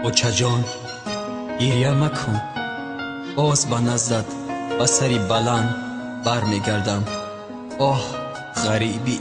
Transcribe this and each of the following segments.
اوچه جان گریه مکن، باز به نزدت به سری بلند بر می گردم. آه غریبی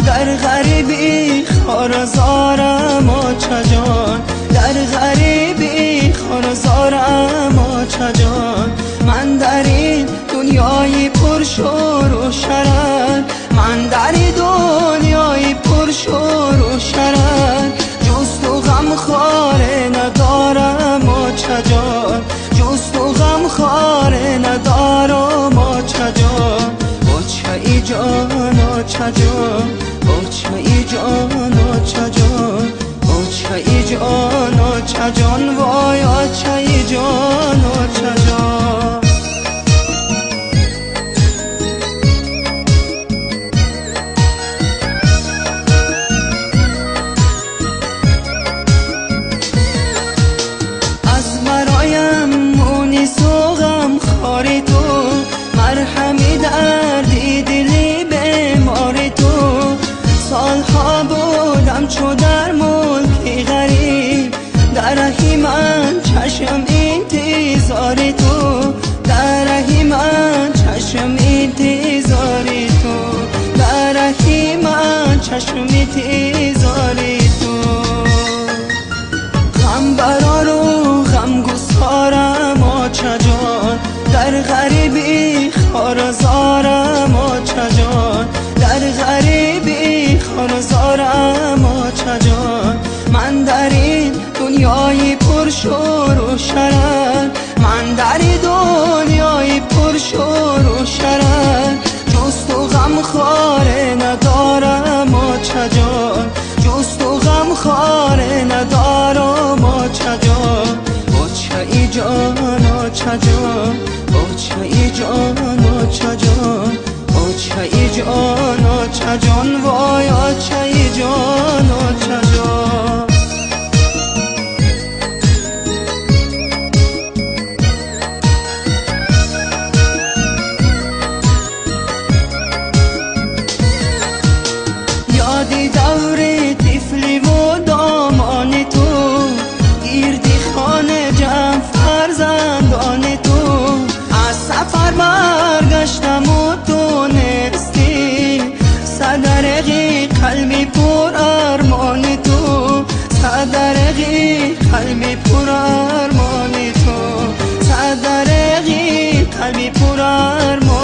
در غریبی خارزارم آچه جان، در غریبی خارزارم آچه جان. من در این دنیای پرشور و شرر، من در این دنیای پرشور و شرر، جز تو غم خواره ندارم آچه جان، جز تو غم خواره ندارم آچه جان. آچه ای جان آچه جان، آچه ای جان آچه جان، آچه ای جان آچه جان، وای آچه ای جان آچه جان. از مرایم مونی سوغم خاری تو، مرهمی دردی دلی بیماری تو. سالها بودم چو در ملکی غریب، در رهی من چشم انتظاری تو، در رهی من چشم انتظاری تو، در رهی من چشم انتظاری تو. غم برار و غم گسارم آچه جان، در غریبی خارزارم آچه جان، در غریبی خارزارم آچه جان. من در این دنیای پرشور و شرر، من در این دنیای پرشور و شرر، جز تو غم خواره ندارم آچه جان، جز تو غم خواره ندارم آچه جان. آچه ای جان آچه جان، آچه ای جان آچه جان، آچه ای جان آچه جان، وای آچه ای جان آچه جان. یادی دور طفلی و دامان تو، گردی خانه جمع فرزندان تو. از سفر برگشتم و تو نستی، صدرقی قلبی پر ارمان تو، صدرقی قلبی پر ارمان تو، صدرقی قلبی پر ارمان